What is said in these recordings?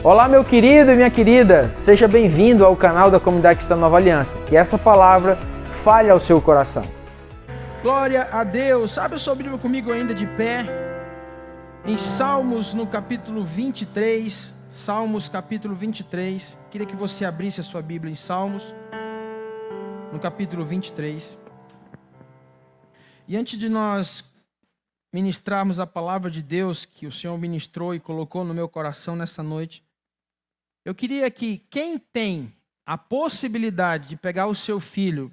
Olá, meu querido e minha querida, seja bem-vindo ao canal da Comunidade Cristã Nova Aliança. Que essa palavra fale ao seu coração. Glória a Deus. Abre a sua Bíblia comigo ainda de pé. Em Salmos, no capítulo 23. Salmos, capítulo 23. Queria que você abrisse a sua Bíblia em Salmos, no capítulo 23. E antes de nós ministrarmos a palavra de Deus que o Senhor ministrou e colocou no meu coração nessa noite, eu queria que quem tem a possibilidade de pegar o seu filho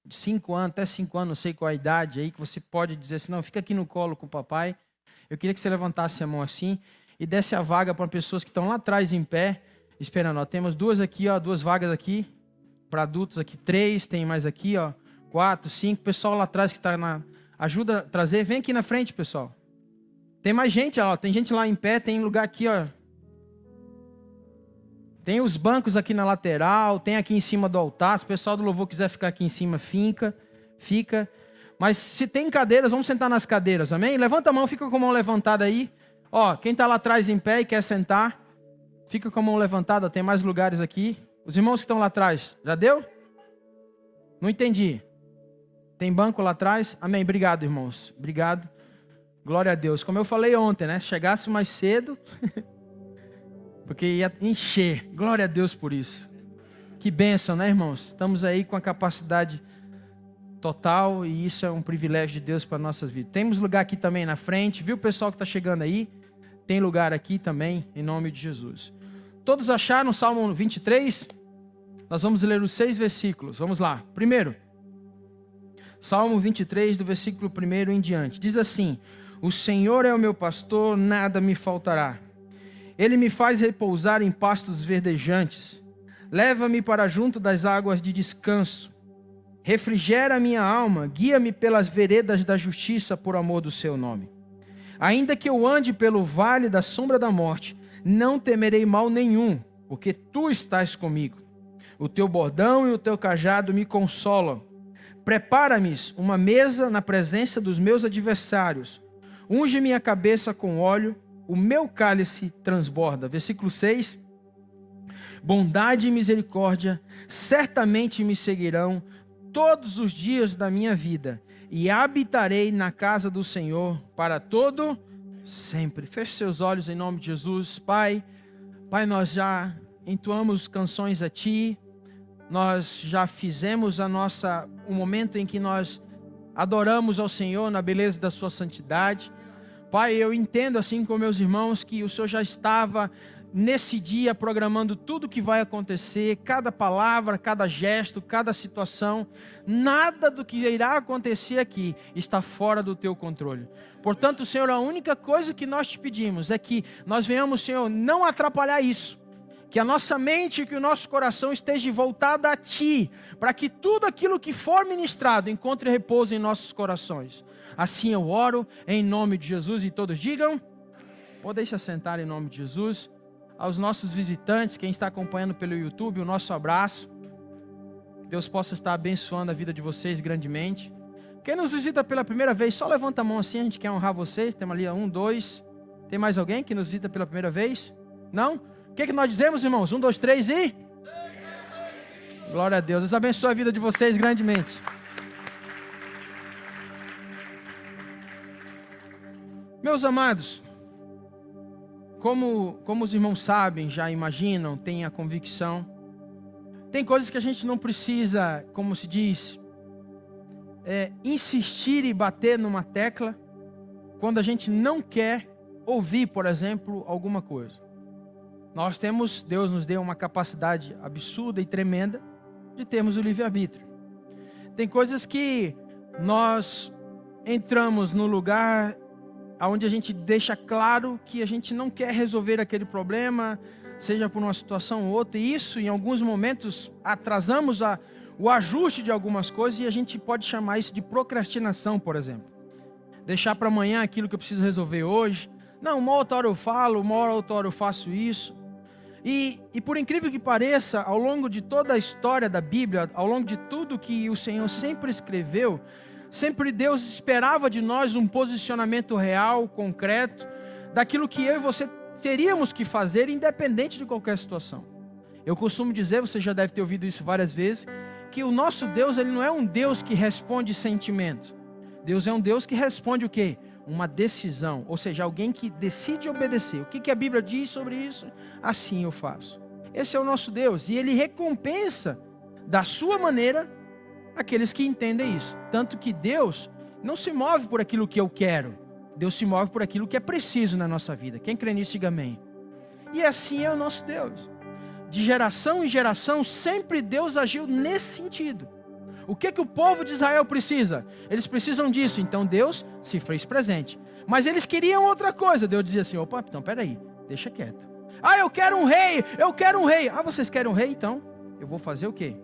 de 5 anos, até 5 anos, não sei qual a idade aí, que você pode dizer assim, não, fica aqui no colo com o papai. Eu queria que você levantasse a mão assim e desse a vaga para pessoas que estão lá atrás em pé, esperando. Ó, temos duas aqui, ó, 2 vagas aqui, para adultos aqui, 3, tem mais aqui, ó, 4, 5. Pessoal lá atrás que está na... Ajuda a trazer, vem aqui na frente, pessoal. Tem mais gente, ó, tem gente lá em pé, tem lugar aqui, ó. Tem os bancos aqui na lateral, tem aqui em cima do altar. Se o pessoal do louvor quiser ficar aqui em cima, fica. Mas se tem cadeiras, vamos sentar nas cadeiras, amém? Levanta a mão, fica com a mão levantada aí. Ó, quem está lá atrás em pé e quer sentar, fica com a mão levantada, tem mais lugares aqui. Os irmãos que estão lá atrás, já deu? Não entendi. Tem banco lá atrás? Amém, obrigado, irmãos. Obrigado. Glória a Deus. Como eu falei ontem, né? Chegasse mais cedo... porque ia encher. Glória a Deus por isso. Que bênção, né, irmãos? Estamos aí com a capacidade total e isso é um privilégio de Deus para nossas vidas. Temos lugar aqui também na frente, viu o pessoal que está chegando aí? Tem lugar aqui também, em nome de Jesus. Todos acharam o Salmo 23? Nós vamos ler os 6 versículos. Vamos lá. Primeiro, Salmo 23, do versículo 1 em diante. Diz assim: O Senhor é o meu pastor, nada me faltará. Ele me faz repousar em pastos verdejantes. Leva-me para junto das águas de descanso. Refrigera a minha alma. Guia-me pelas veredas da justiça por amor do seu nome. Ainda que eu ande pelo vale da sombra da morte, não temerei mal nenhum, porque tu estás comigo. O teu bordão e o teu cajado me consolam. Prepara-me uma mesa na presença dos meus adversários. Unge minha cabeça com óleo. O meu cálice transborda. Versículo 6. Bondade e misericórdia certamente me seguirão todos os dias da minha vida, e habitarei na casa do Senhor para todo sempre. Feche seus olhos em nome de Jesus. Pai, nós já entoamos canções a Ti, nós já fizemos o momento em que nós adoramos ao Senhor na beleza da Sua santidade. Pai, eu entendo, assim como meus irmãos, que o Senhor já estava nesse dia programando tudo o que vai acontecer, cada palavra, cada gesto, cada situação. Nada do que irá acontecer aqui está fora do Teu controle. Portanto, Senhor, a única coisa que nós Te pedimos é que nós venhamos, Senhor, não atrapalhar isso. Que a nossa mente e que o nosso coração esteja voltada a Ti, para que tudo aquilo que for ministrado encontre repouso em nossos corações. Assim eu oro em nome de Jesus e todos digam, podem se assentar em nome de Jesus. Aos nossos visitantes, quem está acompanhando pelo YouTube, o nosso abraço. Deus possa estar abençoando a vida de vocês grandemente. Quem nos visita pela primeira vez, só levanta a mão assim, a gente quer honrar vocês. Temos ali 1, 2. Tem mais alguém que nos visita pela primeira vez? Não? O que nós dizemos, irmãos? 1, 2, 3 e... Glória a Deus. Deus abençoe a vida de vocês grandemente. Meus amados, como os irmãos sabem, já imaginam, têm a convicção, tem coisas que a gente não precisa, como se diz, insistir e bater numa tecla, quando a gente não quer ouvir, por exemplo, alguma coisa. Deus nos deu uma capacidade absurda e tremenda de termos o livre-arbítrio. Tem coisas que nós entramos no lugar onde a gente deixa claro que a gente não quer resolver aquele problema, seja por uma situação ou outra, e isso em alguns momentos atrasamos o ajuste de algumas coisas, e a gente pode chamar isso de procrastinação, por exemplo. Deixar para amanhã aquilo que eu preciso resolver hoje. Não, uma outra hora eu falo, uma outra hora eu faço isso. E por incrível que pareça, ao longo de toda a história da Bíblia, ao longo de tudo que o Senhor sempre escreveu, sempre Deus esperava de nós um posicionamento real, concreto, daquilo que eu e você teríamos que fazer independente de qualquer situação. Eu costumo dizer, você já deve ter ouvido isso várias vezes, que o nosso Deus, ele não é um Deus que responde sentimentos. Deus é um Deus que responde o quê? Uma decisão, ou seja, alguém que decide obedecer. O que a Bíblia diz sobre isso? Assim eu faço. Esse é o nosso Deus, e Ele recompensa da sua maneira aqueles que entendem isso. Tanto que Deus não se move por aquilo que eu quero, Deus se move por aquilo que é preciso na nossa vida. Quem crê nisso, diga amém. E assim é o nosso Deus. De geração em geração, sempre Deus agiu nesse sentido. O que o povo de Israel precisa? Eles precisam disso, então Deus se fez presente. Mas eles queriam outra coisa. Deus dizia assim, opa, então peraí, deixa quieto. Ah, eu quero um rei, eu quero um rei. Ah, vocês querem um rei? Então, eu vou fazer o quê?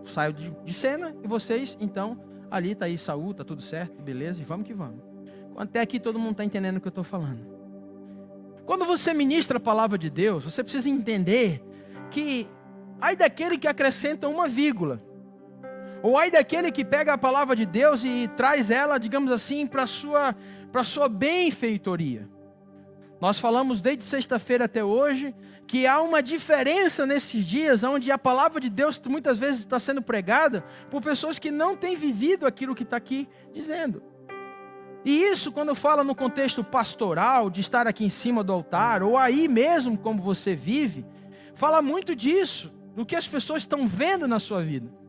Saio de cena e vocês, então, ali está aí Saul, está tudo certo, beleza, e vamos que vamos. Até aqui todo mundo está entendendo o que eu estou falando. Quando você ministra a palavra de Deus, você precisa entender que ai daquele que acrescenta uma vírgula, ou ai daquele que pega a palavra de Deus e traz ela, digamos assim, para a sua benfeitoria. Nós falamos desde sexta-feira até hoje que há uma diferença nesses dias onde a palavra de Deus muitas vezes está sendo pregada por pessoas que não têm vivido aquilo que está aqui dizendo. E isso, quando fala no contexto pastoral, de estar aqui em cima do altar, ou aí mesmo como você vive, fala muito disso, do que as pessoas estão vendo na sua vida.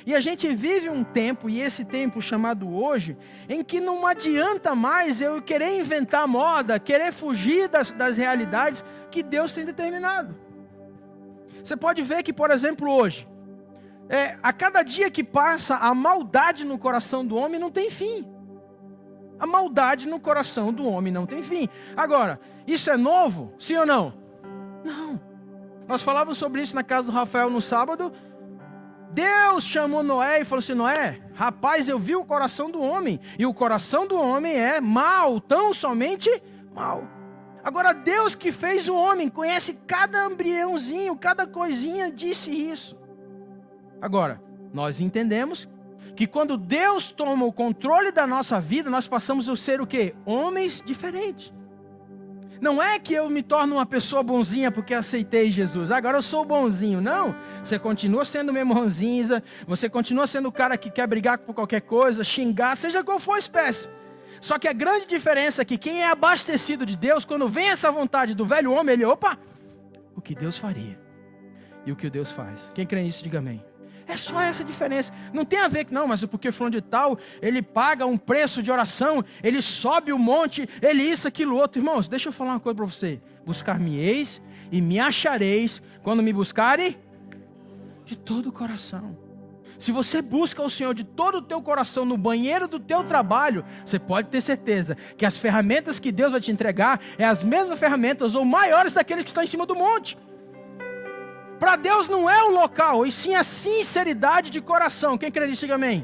E a gente vive um tempo, e esse tempo chamado hoje, em que não adianta mais eu querer inventar moda, querer fugir das realidades que Deus tem determinado. Você pode ver que, por exemplo, hoje, a cada dia que passa, a maldade no coração do homem não tem fim. A maldade no coração do homem não tem fim. Agora, isso é novo? Sim ou não? Não. Nós falávamos sobre isso na casa do Rafael no sábado. Deus chamou Noé e falou assim, Noé, rapaz, eu vi o coração do homem, e o coração do homem é mau, tão somente mau. Agora Deus que fez o homem, conhece cada embriãozinho, cada coisinha, disse isso. Agora, nós entendemos que quando Deus toma o controle da nossa vida, nós passamos a ser o quê? Homens diferentes. Não é que eu me torno uma pessoa bonzinha porque aceitei Jesus. Agora eu sou bonzinho. Não. Você continua sendo o mesmo ranzinza. Você continua sendo o cara que quer brigar por qualquer coisa, xingar, seja qual for a espécie. Só que a grande diferença é que quem é abastecido de Deus, quando vem essa vontade do velho homem, ele, opa, o que Deus faria e o que Deus faz. Quem crê nisso, diga amém. É só essa diferença. Não tem a ver com, não, mas porque fulano de tal, ele paga um preço de oração, ele sobe o monte, ele isso, aquilo, outro. Irmãos, deixa eu falar uma coisa para você. Buscar-me-eis e me achareis quando me buscarem de todo o coração. Se você busca o Senhor de todo o teu coração no banheiro do teu trabalho, você pode ter certeza que as ferramentas que Deus vai te entregar é as mesmas ferramentas ou maiores daqueles que estão em cima do monte. Para Deus não é o local, e sim a sinceridade de coração. Quem crê nisso, diga amém.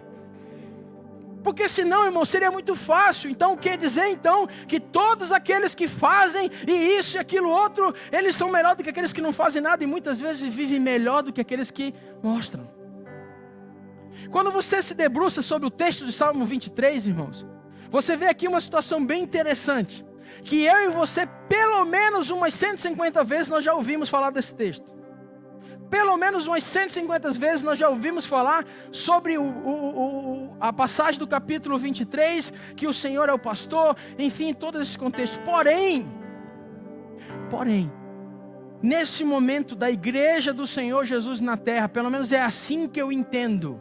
Porque senão, irmão, seria muito fácil. Então, quer dizer, então, que todos aqueles que fazem e isso e aquilo outro, eles são melhor do que aqueles que não fazem nada e muitas vezes vivem melhor do que aqueles que mostram. Quando você se debruça sobre o texto de Salmo 23, irmãos, você vê aqui uma situação bem interessante, que eu e você, pelo menos umas 150 vezes, nós já ouvimos falar desse texto. Pelo menos umas 150 vezes nós já ouvimos falar sobre a passagem do capítulo 23, que o Senhor é o pastor, enfim, todo esse contexto. Porém, nesse momento da igreja do Senhor Jesus na terra, pelo menos é assim que eu entendo,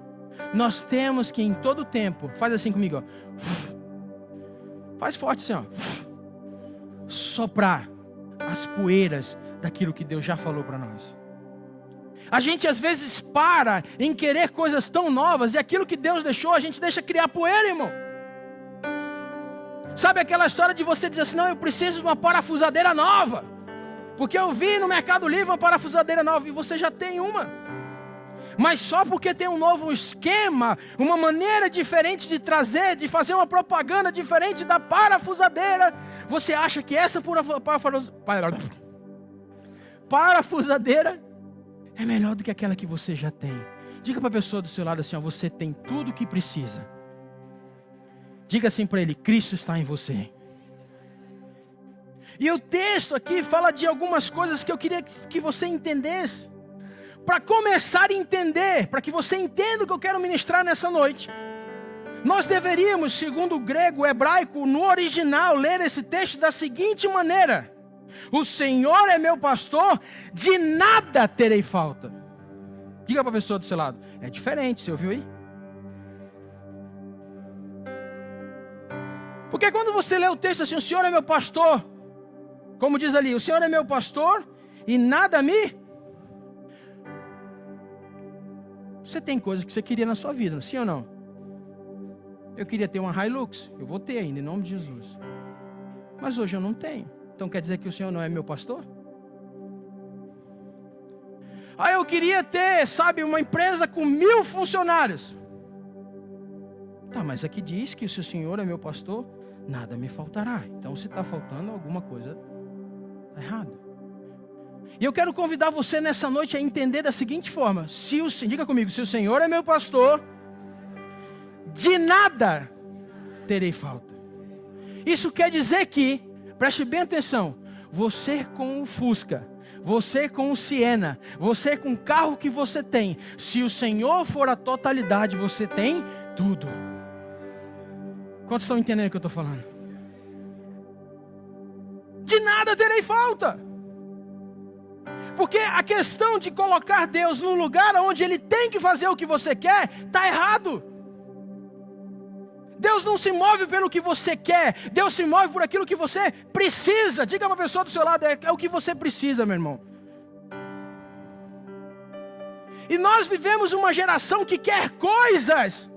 nós temos que em todo tempo, faz assim comigo, ó, faz forte assim, ó, soprar as poeiras daquilo que Deus já falou para nós. A gente às vezes para em querer coisas tão novas e aquilo que Deus deixou, a gente deixa criar poeira, irmão. Sabe aquela história de você dizer assim, não, eu preciso de uma parafusadeira nova, porque eu vi no Mercado Livre uma parafusadeira nova e você já tem uma. Mas só porque tem um novo esquema, uma maneira diferente de trazer, de fazer uma propaganda diferente da parafusadeira, você acha que essa parafusadeira é melhor do que aquela que você já tem. Diga para a pessoa do seu lado assim, ó, você tem tudo o que precisa. Diga assim para ele, Cristo está em você. E o texto aqui fala de algumas coisas que eu queria que você entendesse. Para começar a entender, para que você entenda o que eu quero ministrar nessa noite, nós deveríamos, segundo o grego, o hebraico, no original, ler esse texto da seguinte maneira: o Senhor é meu pastor, de nada terei falta. Diga para a pessoa do seu lado, é diferente, você ouviu aí? Porque quando você lê o texto assim, o Senhor é meu pastor, como diz ali, o Senhor é meu pastor e nada me... Você tem coisas que você queria na sua vida, sim ou não? Eu queria ter uma Hilux, eu vou ter ainda, em nome de Jesus. Mas hoje eu não tenho. Então quer dizer que o Senhor não é meu pastor? Ah, eu queria ter, sabe, uma empresa com 1000 funcionários. Tá, mas aqui diz que se o Senhor é meu pastor, nada me faltará. Então se está faltando alguma coisa, está errado. E eu quero convidar você nessa noite a entender da seguinte forma: diga comigo, se o Senhor é meu pastor, de nada terei falta. Isso quer dizer que, preste bem atenção, você com o Fusca, você com o Siena, você com o carro que você tem, se o Senhor for a totalidade, você tem tudo. Quantos estão entendendo o que eu estou falando? De nada terei falta. Porque a questão de colocar Deus num lugar onde Ele tem que fazer o que você quer, está errado. Deus não se move pelo que você quer, Deus se move por aquilo que você precisa. Diga para a pessoa do seu lado, é o que você precisa, meu irmão. E nós vivemos uma geração que quer coisas,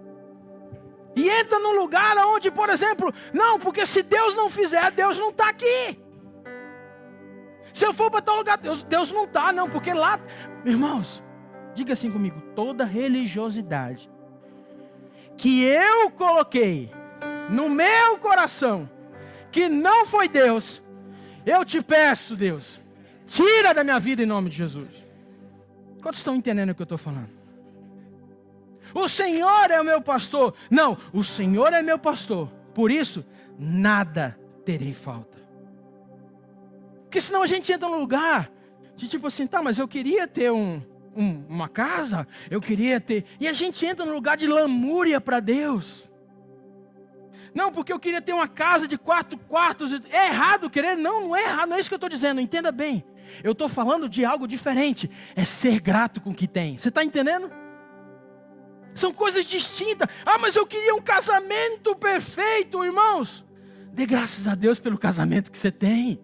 e entra num lugar onde, por exemplo, não, porque se Deus não fizer, Deus não está aqui. Se eu for para tal lugar, Deus não está, não, porque lá... Irmãos, diga assim comigo, toda religiosidade que eu coloquei no meu coração, que não foi Deus, eu te peço, Deus, tira da minha vida em nome de Jesus. Quantos estão entendendo o que eu estou falando? O Senhor é o meu pastor. Não, o Senhor é meu pastor, por isso, nada terei falta. Porque senão a gente entra num lugar de tipo assim, tá, mas eu queria ter uma casa, eu queria ter... E a gente entra num lugar de lamúria para Deus. Não, porque eu queria ter uma casa de 4 quartos. É errado querer? Não, não é errado, não é isso que eu estou dizendo, entenda bem. Eu estou falando de algo diferente, é ser grato com o que tem. Você está entendendo? São coisas distintas. Ah, mas eu queria um casamento perfeito, irmãos. Dê graças a Deus pelo casamento que você tem.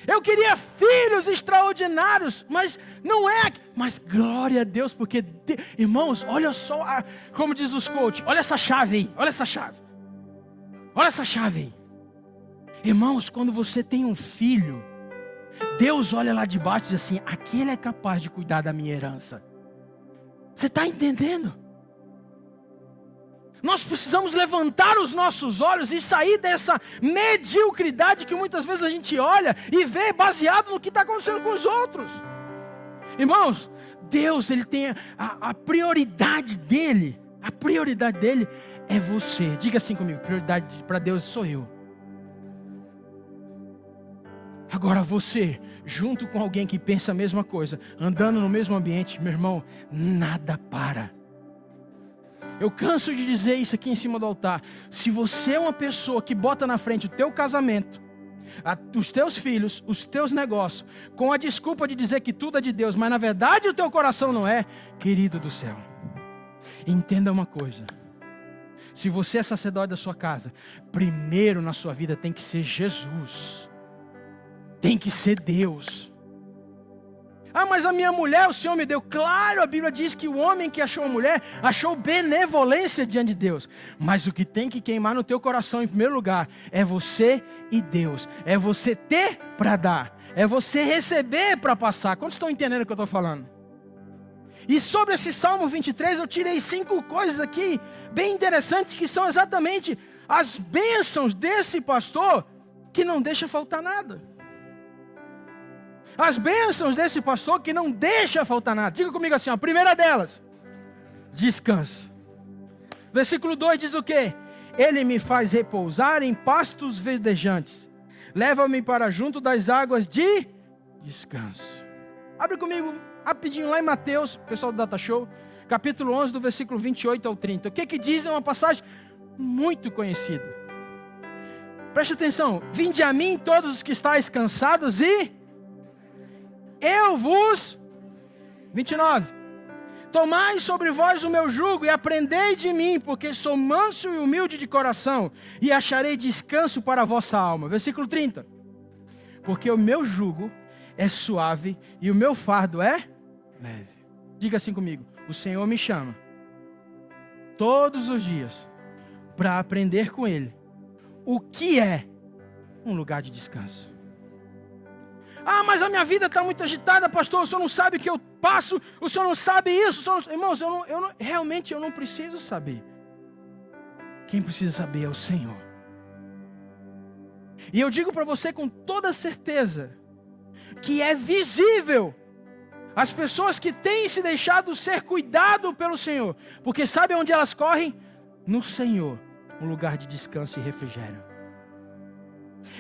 Eu queria filhos extraordinários, mas não é... Mas glória a Deus, porque... Irmãos, olha só, como diz os coaches, olha essa chave aí, olha essa chave. Olha essa chave aí. Irmãos, quando você tem um filho, Deus olha lá de baixo e diz assim, aquele é capaz de cuidar da minha herança. Você está entendendo? Nós precisamos levantar os nossos olhos e sair dessa mediocridade que muitas vezes a gente olha e vê baseado no que está acontecendo com os outros. Irmãos, Deus, Ele tem a prioridade dEle. A prioridade dEle é você. Diga assim comigo, prioridade para Deus sou eu. Agora você, junto com alguém que pensa a mesma coisa, andando no mesmo ambiente, meu irmão, nada para. Eu canso de dizer isso aqui em cima do altar. Se você é uma pessoa que bota na frente o teu casamento, os teus filhos, os teus negócios, com a desculpa de dizer que tudo é de Deus, mas na verdade o teu coração não é, querido do céu, entenda uma coisa. Se você é sacerdote da sua casa, primeiro na sua vida tem que ser Jesus. Tem que ser Deus. Ah, mas a minha mulher o Senhor me deu. Claro, a Bíblia diz que o homem que achou a mulher, achou benevolência diante de Deus. Mas o que tem que queimar no teu coração em primeiro lugar, é você e Deus. É você ter para dar. É você receber para passar. Quantos estão entendendo o que eu estou falando? E sobre esse Salmo 23, eu tirei 5 coisas aqui, bem interessantes, que são exatamente as bênçãos desse pastor, que não deixa faltar nada. As bênçãos desse pastor que não deixa faltar nada. Diga comigo assim, a primeira delas, descanso. Versículo 2 diz o quê? Ele me faz repousar em pastos verdejantes, leva-me para junto das águas de descanso. Abre comigo rapidinho lá em Mateus, pessoal do Data Show, capítulo 11, do versículo 28 ao 30. O que diz? É uma passagem muito conhecida. Preste atenção. Vinde a mim todos os que estáis cansados e eu vos... 29. Tomai sobre vós o meu jugo e aprendei de mim, porque sou manso e humilde de coração, e acharei descanso para a vossa alma. Versículo 30. Porque o meu jugo é suave e o meu fardo é leve. Diga assim comigo: o Senhor me chama todos os dias para aprender com Ele o que é um lugar de descanso. Ah, mas a minha vida está muito agitada, pastor, o senhor não sabe o que eu passo, o senhor não sabe isso. Irmãos, realmente eu não preciso saber. Quem precisa saber é o Senhor. E eu digo para você com toda certeza, que é visível as pessoas que têm se deixado ser cuidado pelo Senhor, porque sabe onde elas correm? No Senhor, um lugar de descanso e refrigério.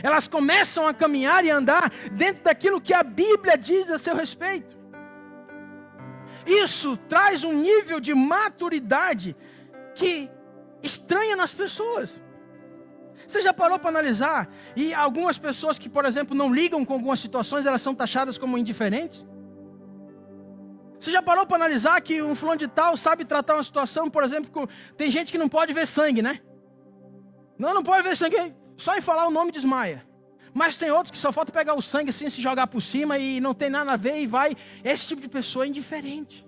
Elas começam a caminhar e andar dentro daquilo que a Bíblia diz a seu respeito. Isso traz um nível de maturidade que estranha nas pessoas. Você já parou para analisar? E algumas pessoas que, por exemplo, não ligam com algumas situações, elas são taxadas como indiferentes? Você já parou para analisar que um fulano de tal sabe tratar uma situação, por exemplo, tem gente que não pode ver sangue, né? Não pode ver sangue, só em falar o nome desmaia. Mas tem outros que só falta pegar o sangue assim, se jogar por cima e não tem nada a ver e vai. Esse tipo de pessoa é indiferente.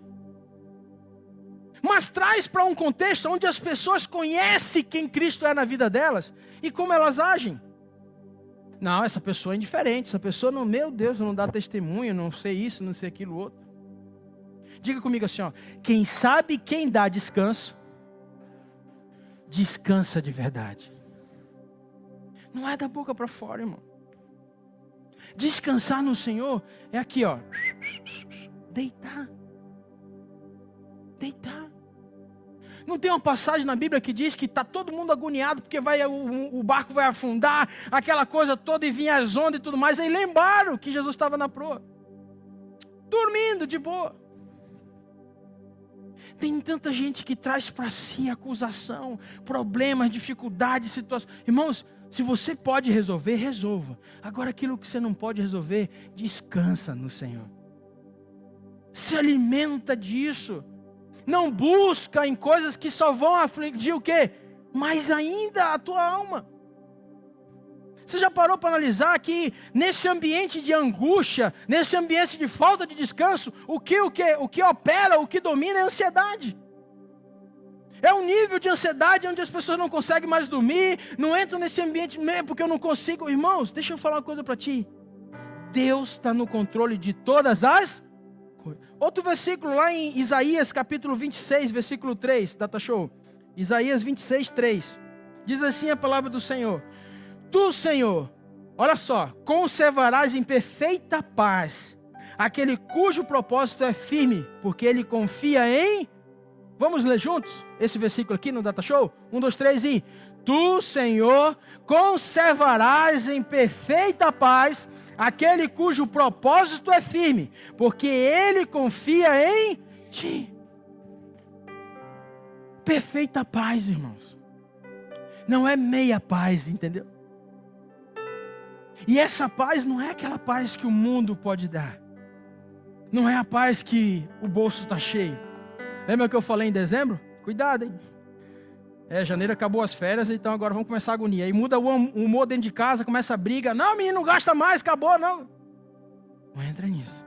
Mas traz para um contexto onde as pessoas conhecem quem Cristo é na vida delas e como elas agem. Não, essa pessoa é indiferente, essa pessoa não, meu Deus, não dá testemunho, não sei isso, não sei aquilo outro. Diga comigo assim, ó, quem sabe quem dá descanso, descansa de verdade. Não é da boca para fora, irmão. Descansar no Senhor é aqui, ó, deitar. Deitar. Não tem uma passagem na Bíblia que diz que está todo mundo agoniado porque o barco vai afundar, aquela coisa toda e vinha as ondas e tudo mais. Aí lembraram que Jesus estava na proa, dormindo de boa. Tem tanta gente que traz para si acusação, problemas, dificuldades, situações. Irmãos, se você pode resolver, resolva. Agora aquilo que você não pode resolver, descansa no Senhor. Se alimenta disso. Não busca em coisas que só vão afligir o quê? Mais ainda a tua alma. Você já parou para analisar que nesse ambiente de angústia, nesse ambiente de falta de descanso, o que opera, o que domina é a ansiedade. É um nível de ansiedade onde as pessoas não conseguem mais dormir, não entram nesse ambiente mesmo porque eu não consigo. Irmãos, deixa eu falar uma coisa para ti. Deus está no controle de todas as coisas. Outro versículo lá em Isaías capítulo 26, versículo 3, Data Show. Isaías 26, 3. Diz assim a palavra do Senhor. Tu, Senhor, olha só, conservarás em perfeita paz aquele cujo propósito é firme, porque ele confia em... Vamos ler juntos esse versículo aqui no Data Show? 1, 2, 3 e... Tu, Senhor, conservarás em perfeita paz aquele cujo propósito é firme, porque ele confia em ti. Perfeita paz, irmãos. Não é meia paz, entendeu? E essa paz não é aquela paz que o mundo pode dar. Não é a paz que o bolso está cheio. Lembra que eu falei em dezembro? Cuidado, hein? Janeiro acabou as férias, então agora vamos começar a agonia. Aí muda o humor dentro de casa, começa a briga. Não, menino, não gasta mais, acabou, não. Não entra nisso.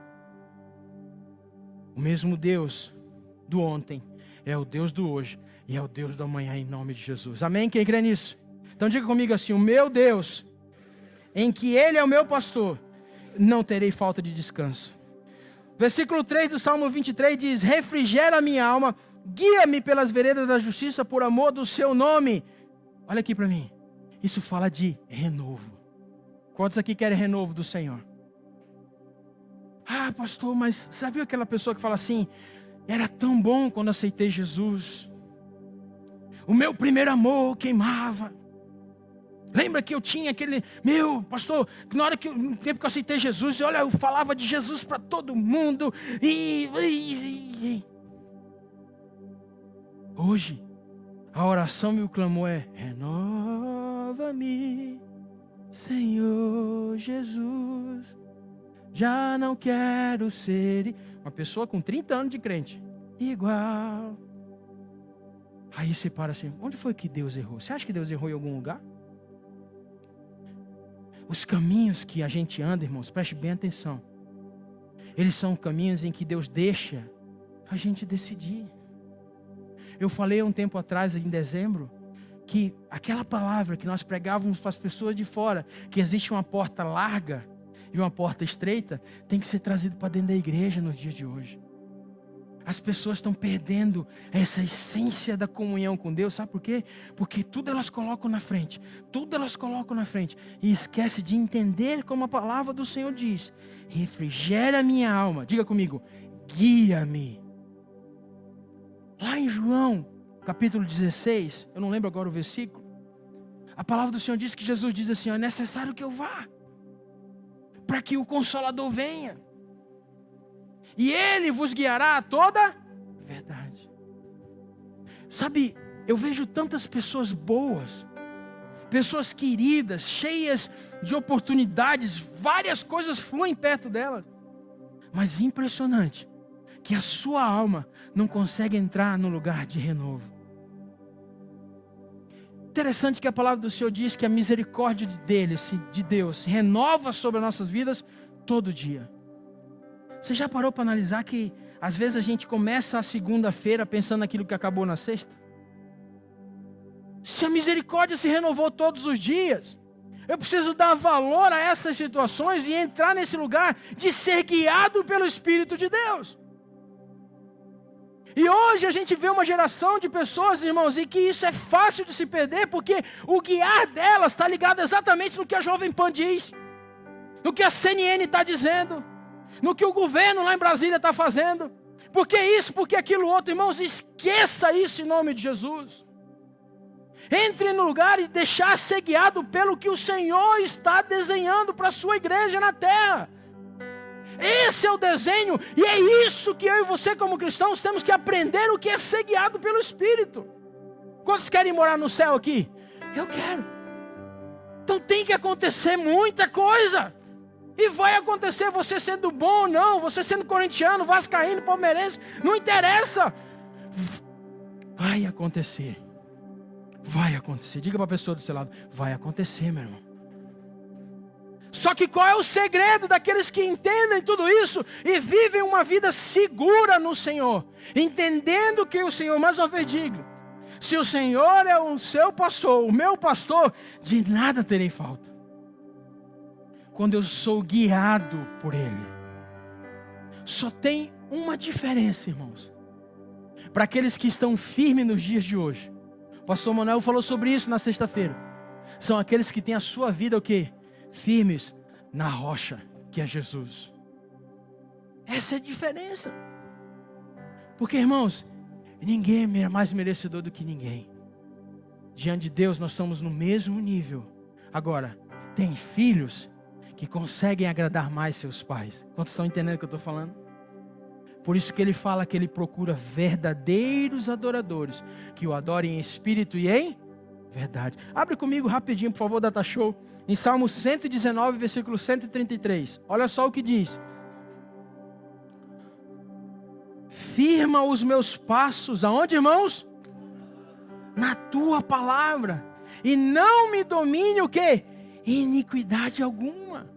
O mesmo Deus do ontem é o Deus do hoje e é o Deus do amanhã em nome de Jesus. Amém? Quem crê nisso? Então diga comigo assim, o meu Deus, em que Ele é o meu pastor, não terei falta de descanso. Versículo 3 do Salmo 23 diz, refrigera a minha alma, guia-me pelas veredas da justiça por amor do seu nome. Olha aqui para mim. Isso fala de renovo. Quantos aqui querem renovo do Senhor? Ah, pastor, mas sabe aquela pessoa que fala assim, era tão bom quando aceitei Jesus. O meu primeiro amor queimava. Lembra que eu tinha aquele, meu pastor, na hora que no tempo que eu aceitei Jesus, olha, eu falava de Jesus para todo mundo. Hoje, a oração e o clamor é: renova-me, Senhor Jesus. Já não quero ser uma pessoa com 30 anos de crente igual. Aí você para assim, onde foi que Deus errou? Você acha que Deus errou em algum lugar? Os caminhos que a gente anda, irmãos, preste bem atenção. Eles são caminhos em que Deus deixa a gente decidir. Eu falei há um tempo atrás, em dezembro, que aquela palavra que nós pregávamos para as pessoas de fora, que existe uma porta larga e uma porta estreita, tem que ser trazido para dentro da igreja nos dias de hoje. As pessoas estão perdendo essa essência da comunhão com Deus, sabe por quê? Porque tudo elas colocam na frente, e esquece de entender como a palavra do Senhor diz: refrigera minha alma, diga comigo, guia-me. Lá em João, capítulo 16, eu não lembro agora o versículo, a palavra do Senhor diz que Jesus diz assim: é necessário que eu vá, para que o Consolador venha. E Ele vos guiará a toda verdade. Sabe, eu vejo tantas pessoas boas, pessoas queridas, cheias de oportunidades, várias coisas fluem perto delas. Mas impressionante, que a sua alma não consegue entrar no lugar de renovo. Interessante que a palavra do Senhor diz que a misericórdia de Deus, se renova sobre as nossas vidas todo dia. Você já parou para analisar que às vezes a gente começa a segunda-feira pensando naquilo que acabou na sexta? Se a misericórdia se renovou todos os dias, eu preciso dar valor a essas situações e entrar nesse lugar de ser guiado pelo Espírito de Deus. E hoje a gente vê uma geração de pessoas, irmãos, e que isso é fácil de se perder, porque o guiar delas está ligado exatamente no que a Jovem Pan diz, no que a CNN está dizendo, no que o governo lá em Brasília está fazendo. Por que isso? Porque aquilo outro, irmãos, esqueça isso em nome de Jesus. Entre no lugar e deixar ser guiado pelo que o Senhor está desenhando para a sua igreja na terra. Esse é o desenho, e é isso que eu e você como cristãos temos que aprender, o que é ser guiado pelo Espírito. Quantos querem morar no céu aqui? Eu quero. Então tem que acontecer muita coisa. E vai acontecer, você sendo bom ou não, você sendo corintiano, vascaíno, palmeirense, não interessa. Vai acontecer. Vai acontecer. Diga para a pessoa do seu lado: vai acontecer, meu irmão. Só que qual é o segredo daqueles que entendem tudo isso e vivem uma vida segura no Senhor, entendendo que o Senhor, mais uma vez digo, se o Senhor é o seu pastor, o meu pastor, de nada terei falta. Quando eu sou guiado por Ele. Só tem uma diferença, irmãos, para aqueles que estão firmes nos dias de hoje. O pastor Manuel falou sobre isso na sexta-feira. São aqueles que têm a sua vida o quê? Firmes na rocha, que é Jesus. Essa é a diferença. Porque, irmãos, ninguém é mais merecedor do que ninguém. Diante de Deus nós estamos no mesmo nível. Agora, tem filhos que conseguem agradar mais seus pais. Quantos estão entendendo o que eu estou falando? Por isso que ele fala que ele procura verdadeiros adoradores, que o adorem em espírito e em verdade. Abre comigo rapidinho, por favor, Data Show, em Salmo 119, versículo 133. Olha só o que diz: firma os meus passos, aonde, irmãos? Na tua palavra, e não me domine o quê? Iniquidade alguma.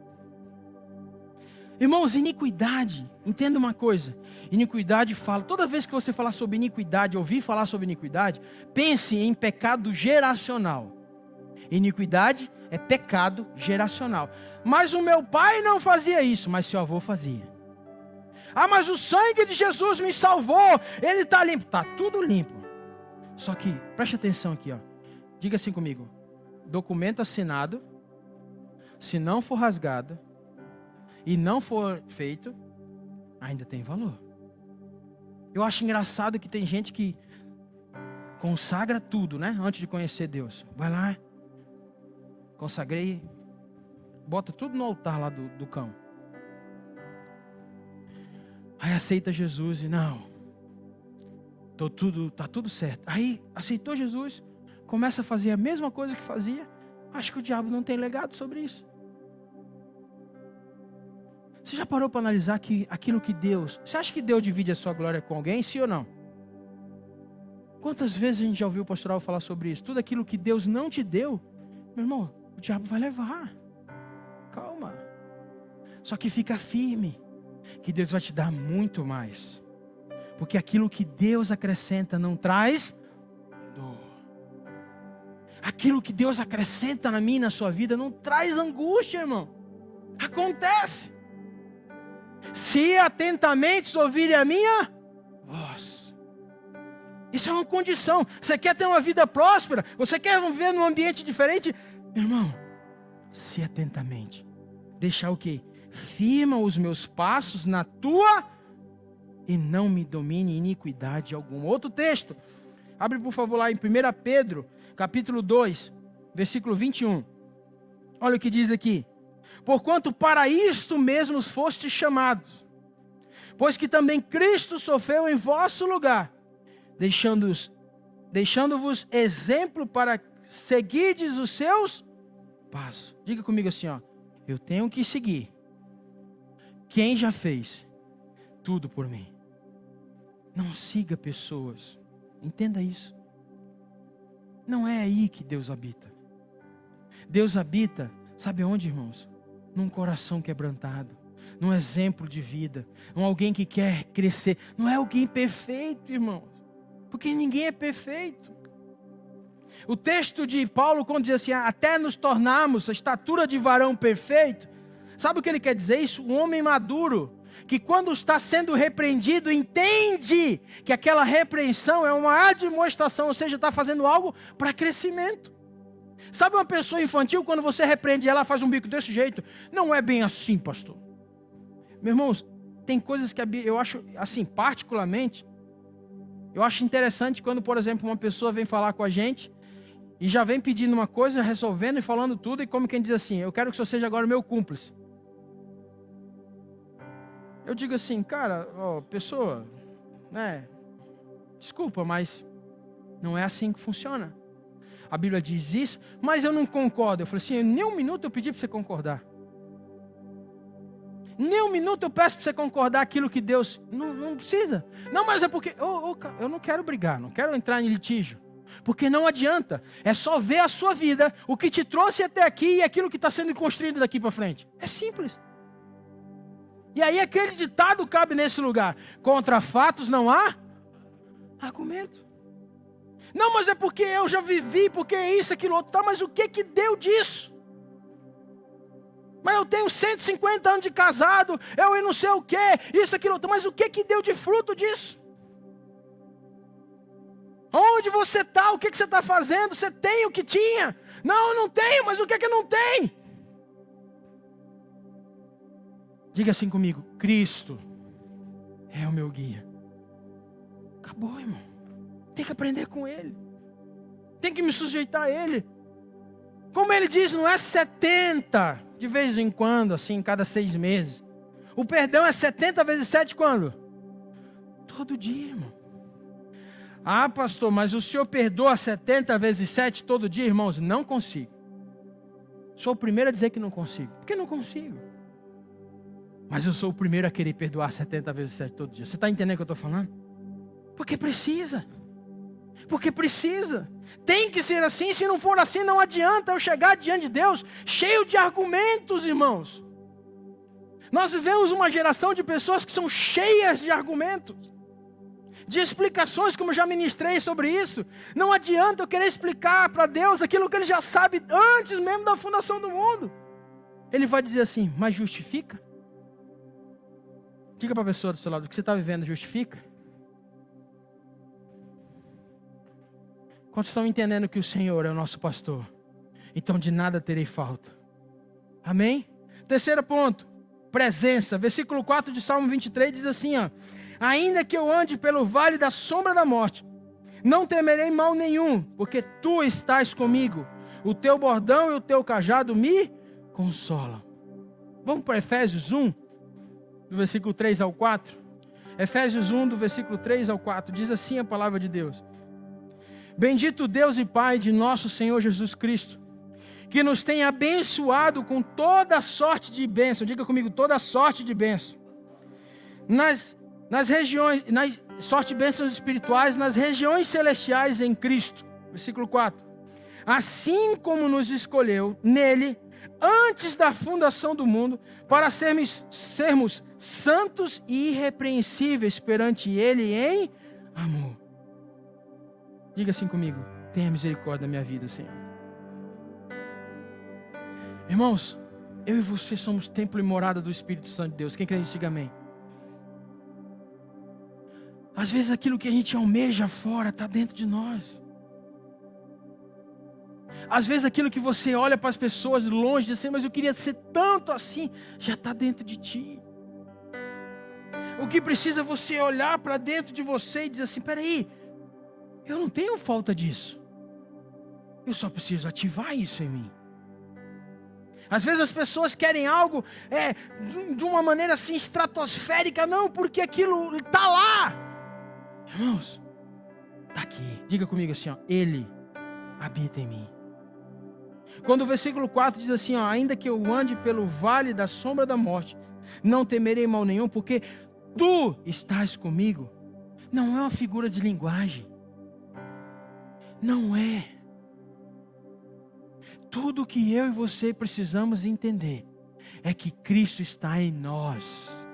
Irmãos, iniquidade, entenda uma coisa, iniquidade fala, toda vez que você falar sobre iniquidade, ouvir falar sobre iniquidade, pense em pecado geracional. Iniquidade é pecado geracional. Mas o meu pai não fazia isso, mas seu avô fazia. Ah, mas o sangue de Jesus me salvou, ele está limpo. Está tudo limpo. Só que, preste atenção aqui, ó. Diga assim comigo: documento assinado, se não for rasgado e não for feito, ainda tem valor. Eu acho engraçado que tem gente que consagra tudo, né? Antes de conhecer Deus. Vai lá. consagrei, bota tudo no altar lá do cão. Aí aceita Jesus e não, tá tudo certo. Aí aceitou Jesus, começa a fazer a mesma coisa que fazia. Acho que o diabo não tem legado sobre isso. Você já parou para analisar que aquilo que Deus... Você acha que Deus divide a sua glória com alguém, sim ou não? Quantas vezes a gente já ouviu o pastoral falar sobre isso? Tudo aquilo que Deus não te deu, meu irmão, o diabo vai levar. Calma. Só que fica firme, que Deus vai te dar muito mais. Porque aquilo que Deus acrescenta não traz dor. Aquilo que Deus acrescenta na minha e na sua vida não traz angústia, irmão. Acontece. Se atentamente ouvirem a minha voz. Isso é uma condição. Você quer ter uma vida próspera? Você quer viver num ambiente diferente? Irmão, se atentamente. Deixar o quê? Firma os meus passos na tua e não me domine iniquidade alguma. Outro texto. Abre por favor lá em 1 Pedro, capítulo 2, versículo 21. Olha o que diz aqui. Porquanto para isto mesmos fostes chamados, pois que também Cristo sofreu em vosso lugar, deixando-vos exemplo para seguirdes os seus passos. Diga comigo assim, ó, eu tenho que seguir quem já fez tudo por mim. Não siga pessoas, entenda isso. Não é aí que Deus habita. Deus habita, sabe onde, irmãos? Num coração quebrantado, num exemplo de vida, num alguém que quer crescer. Não é alguém perfeito, irmãos, porque ninguém é perfeito. O texto de Paulo, quando diz assim, até nos tornarmos a estatura de varão perfeito, sabe o que ele quer dizer isso? Um homem maduro, que quando está sendo repreendido, entende que aquela repreensão é uma admoestação, ou seja, está fazendo algo para crescimento. Sabe uma pessoa infantil, quando você repreende ela, faz um bico desse jeito? Não é bem assim, pastor. Meus irmãos, tem coisas que eu acho, assim, particularmente, eu acho interessante quando, por exemplo, uma pessoa vem falar com a gente e já vem pedindo uma coisa, resolvendo e falando tudo, e como quem diz assim, eu quero que o senhor seja agora meu cúmplice. Eu digo assim, cara, pessoa, né, desculpa, mas não é assim que funciona. A Bíblia diz isso, mas eu não concordo. Eu falei assim, nem um minuto eu pedi para você concordar. Nem um minuto eu peço para você concordar aquilo que Deus... Não precisa. Não, mas é porque... eu não quero brigar, não quero entrar em litígio. Porque não adianta. É só ver a sua vida, o que te trouxe até aqui e aquilo que está sendo construído daqui para frente. É simples. E aí aquele ditado cabe nesse lugar. Contra fatos não há argumento. Não, mas é porque eu já vivi, porque é isso, aquilo outro. Tá, mas o que deu disso? Mas eu tenho 150 anos de casado, eu não sei o que, isso, aquilo outro. Mas o que deu de fruto disso? Onde você está? O que você está fazendo? Você tem o que tinha? Não, eu não tenho, mas o que não tem? Diga assim comigo, Cristo é o meu guia. Acabou, irmão. Tem que aprender com Ele. Tem que me sujeitar a Ele. Como Ele diz, não é 70 de vez em quando, assim, cada 6 meses. O perdão é 70 vezes 7 quando? Todo dia, irmão. Ah, pastor, mas o senhor perdoa 70 vezes 7 todo dia, irmãos? Não consigo. Sou o primeiro a dizer que não consigo. Por que não consigo? Mas eu sou o primeiro a querer perdoar 70 vezes 7 todo dia. Você está entendendo o que eu estou falando? Porque precisa. Porque precisa. Tem que ser assim. Se não for assim, não adianta eu chegar diante de Deus cheio de argumentos, irmãos. Nós vivemos uma geração de pessoas que são cheias de argumentos, de explicações, como já ministrei sobre isso. Não adianta eu querer explicar para Deus aquilo que Ele já sabe antes mesmo da fundação do mundo. Ele vai dizer assim, mas justifica? Diga para a pessoa do seu lado, o que você está vivendo justifica? Quantos estão entendendo que o Senhor é o nosso pastor? Então de nada terei falta. Amém? Terceiro ponto, presença. Versículo 4 de Salmo 23 diz assim, ó. Ainda que eu ande pelo vale da sombra da morte, não temerei mal nenhum, porque Tu estás comigo. O teu bordão e o teu cajado me consolam. Vamos para Efésios 1, do versículo 3 ao 4. Efésios 1, do versículo 3 ao 4, diz assim a palavra de Deus. Bendito Deus e Pai de nosso Senhor Jesus Cristo, que nos tem abençoado com toda sorte de bênção. Diga comigo, toda sorte de bênção. Nas regiões, sorte de bênçãos espirituais, nas regiões celestiais em Cristo. Versículo 4. Assim como nos escolheu nele, antes da fundação do mundo, para sermos santos e irrepreensíveis perante ele em amor. Diga assim comigo, tenha misericórdia da minha vida, Senhor. Irmãos, eu e você somos templo e morada do Espírito Santo de Deus. Quem crê nisso, diga amém. Às vezes aquilo que a gente almeja fora está dentro de nós. Às vezes aquilo que você olha para as pessoas longe, diz assim, mas eu queria ser tanto assim, já está dentro de ti. O que precisa é você olhar para dentro de você e dizer assim, peraí, eu não tenho falta disso. Eu só preciso ativar isso em mim. Às vezes as pessoas querem algo de uma maneira assim estratosférica, não, porque aquilo está lá. Irmãos, está aqui. Diga comigo assim, ó, ele habita em mim. Quando o versículo 4 diz assim, ó, ainda que eu ande pelo vale da sombra da morte, não temerei mal nenhum, porque tu estás comigo. Não é uma figura de linguagem. Não é. Tudo que eu e você precisamos entender é que Cristo está em nós.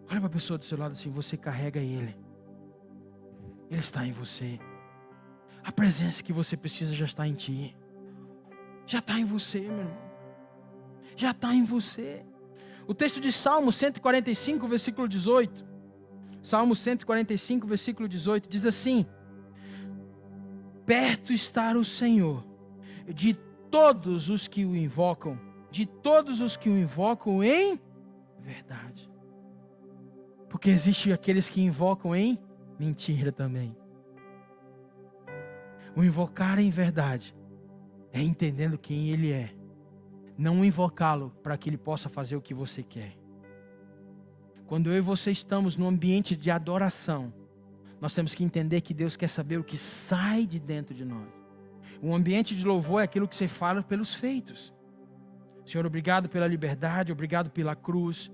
Olha para a pessoa do seu lado assim, você carrega Ele. Ele está em você. A presença que você precisa já está em ti. Já está em você, meu irmão. Já está em você. O texto de Salmo 145, versículo 18. Salmo 145, versículo 18, diz assim: perto está o Senhor de todos os que o invocam, de todos os que o invocam em verdade. Porque existem aqueles que invocam em mentira também. O invocar em verdade é entendendo quem Ele é, não invocá-lo para que Ele possa fazer o que você quer. Quando eu e você estamos no ambiente de adoração, nós temos que entender que Deus quer saber o que sai de dentro de nós. O ambiente de louvor é aquilo que você fala pelos feitos. Senhor, obrigado pela liberdade, obrigado pela cruz.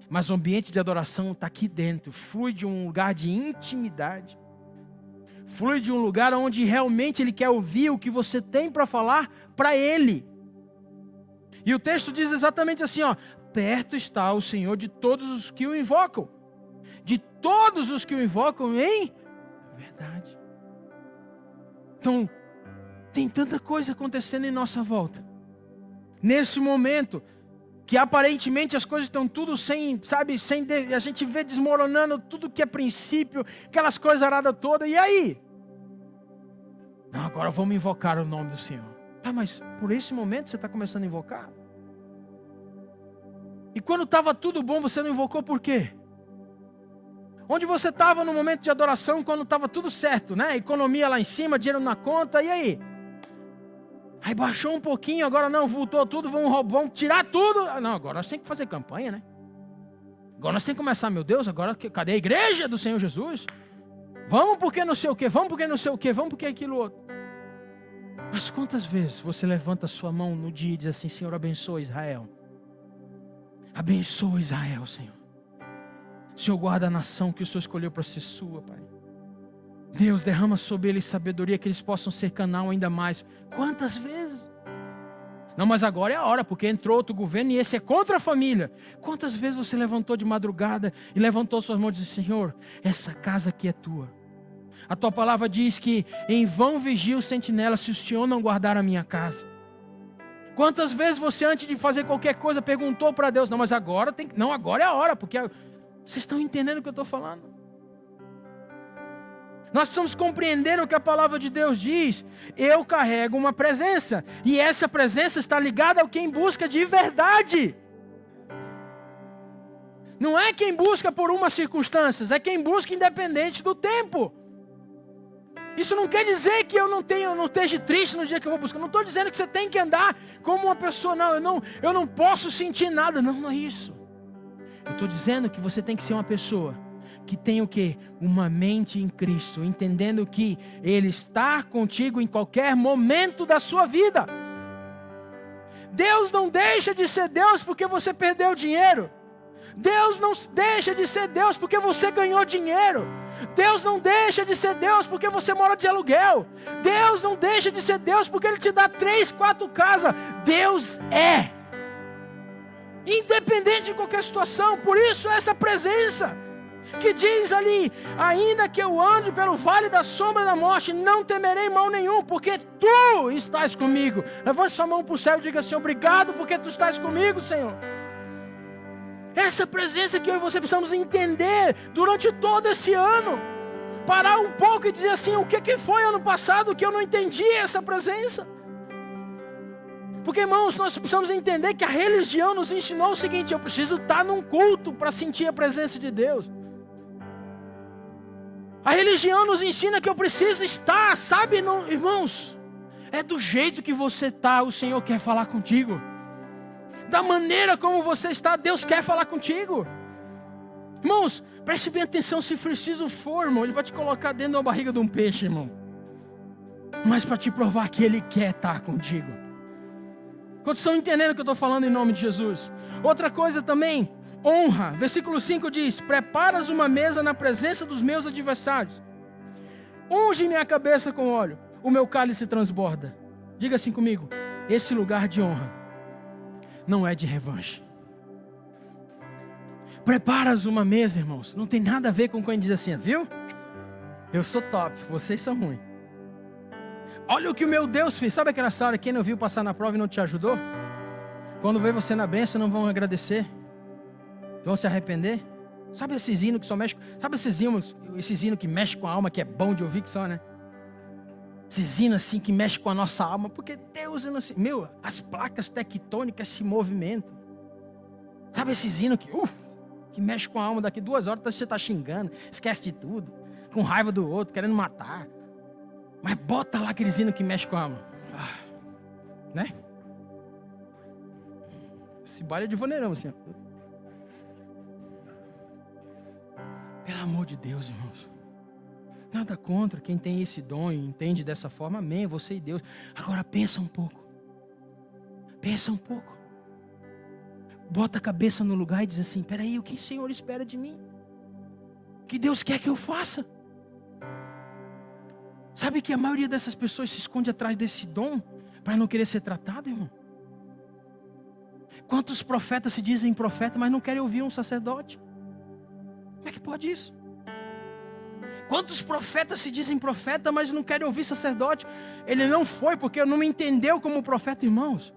Mas o ambiente de adoração está aqui dentro, flui de um lugar de intimidade. Flui de um lugar onde realmente Ele quer ouvir o que você tem para falar para Ele. E o texto diz exatamente assim, ó, perto está o Senhor de todos os que o invocam. De todos os que o invocam em verdade. Então, tem tanta coisa acontecendo em nossa volta. Nesse momento, que aparentemente as coisas estão tudo a gente vê desmoronando tudo que é princípio, aquelas coisas aradas todas, e aí? Não, agora vamos invocar o nome do Senhor. Tá, mas por esse momento você está começando a invocar? E quando estava tudo bom, você não invocou por quê? Onde você estava no momento de adoração, quando estava tudo certo, né? Economia lá em cima, dinheiro na conta, e aí? Aí baixou um pouquinho, agora não, voltou tudo, vamos tirar tudo. Não, agora nós temos que fazer campanha, né? Agora nós temos que começar, meu Deus, agora cadê a igreja do Senhor Jesus? Vamos porque não sei o que, vamos porque não sei o que, vamos porque aquilo outro. Mas quantas vezes você levanta a sua mão no dia e diz assim, Senhor, abençoa Israel. Abençoa Israel, Senhor. Senhor, guarda a nação que o Senhor escolheu para ser sua, Pai. Deus, derrama sobre eles sabedoria, que eles possam ser canal ainda mais. Quantas vezes? Não, mas agora é a hora, porque entrou outro governo e esse é contra a família. Quantas vezes você levantou de madrugada e levantou suas mãos e disse, Senhor, essa casa aqui é tua. A tua palavra diz que em vão vigia o sentinela se o Senhor não guardar a minha casa. Quantas vezes você, antes de fazer qualquer coisa, perguntou para Deus, não, mas agora agora é a hora, porque vocês estão entendendo o que eu estou falando? Nós precisamos compreender o que a palavra de Deus diz. Eu carrego uma presença, e essa presença está ligada ao quem busca de verdade. Não é quem busca por umas circunstâncias, é quem busca independente do tempo. Isso não quer dizer que eu não esteja triste no dia que eu vou buscar. Não estou dizendo que você tem que andar como uma pessoa, eu não posso sentir nada. Não é isso. Eu estou dizendo que você tem que ser uma pessoa que tem o quê? Uma mente em Cristo, entendendo que Ele está contigo em qualquer momento da sua vida. Deus não deixa de ser Deus porque você perdeu dinheiro. Deus não deixa de ser Deus porque você ganhou dinheiro. Deus não deixa de ser Deus porque você mora de aluguel. Deus não deixa de ser Deus porque Ele te dá 3, 4 casas. Deus é. Independente de qualquer situação. Por isso essa presença que diz ali: ainda que eu ande pelo vale da sombra da morte, não temerei mal nenhum, porque Tu estás comigo. Levante sua mão para o céu e diga assim: obrigado porque Tu estás comigo, Senhor. Essa presença que eu e você precisamos entender durante todo esse ano. Parar um pouco e dizer assim: o que foi ano passado que eu não entendi essa presença? Porque, irmãos, nós precisamos entender que a religião nos ensinou o seguinte: eu preciso estar num culto para sentir a presença de Deus. A religião nos ensina que eu preciso estar, sabe, não, irmãos? É do jeito que você está, o Senhor quer falar contigo. Da maneira como você está, Deus quer falar contigo. Irmãos, preste bem atenção, se preciso for, irmão, Ele vai te colocar dentro da barriga de um peixe, irmão. Mas para te provar que Ele quer estar contigo. Quantos estão entendendo o que eu estou falando em nome de Jesus? Outra coisa também, honra. Versículo 5 diz: preparas uma mesa na presença dos meus adversários. Unge minha cabeça com óleo, o meu cálice transborda. Diga assim comigo: esse lugar de honra não é de revanche. Preparas uma mesa, irmãos. Não tem nada a ver com quem diz assim: viu? Eu sou top, vocês são ruins. Olha o que o meu Deus fez. Sabe aquela história, quem não viu passar na prova e não te ajudou? Quando vê você na bênção, não vão agradecer, vão se arrepender. Sabe esses hinos que só mexe? Sabe esses hinos que mexe com a alma, que é bom de ouvir que só, né? Esses hinos assim que mexe com a nossa alma, porque Deus, meu, as placas tectônicas se movimentam. Sabe esses hinos que mexe com a alma, daqui 2 horas você está xingando, esquece de tudo, com raiva do outro, querendo matar. Mas bota lá aqueles hinos que mexe com a alma. Né? Esse baile é de vaneirão assim, ó. Pelo amor de Deus, irmãos. Nada contra quem tem esse dom e entende dessa forma. Amém, você e Deus. Agora pensa um pouco. Pensa um pouco. Bota a cabeça no lugar e diz assim: peraí, o que o Senhor espera de mim? O que Deus quer que eu faça? Sabe que a maioria dessas pessoas se esconde atrás desse dom para não querer ser tratado, irmão? Quantos profetas se dizem profeta, mas não querem ouvir um sacerdote? Como é que pode isso? Quantos profetas se dizem profeta, mas não querem ouvir sacerdote? Ele não foi porque não me entendeu como profeta, irmãos.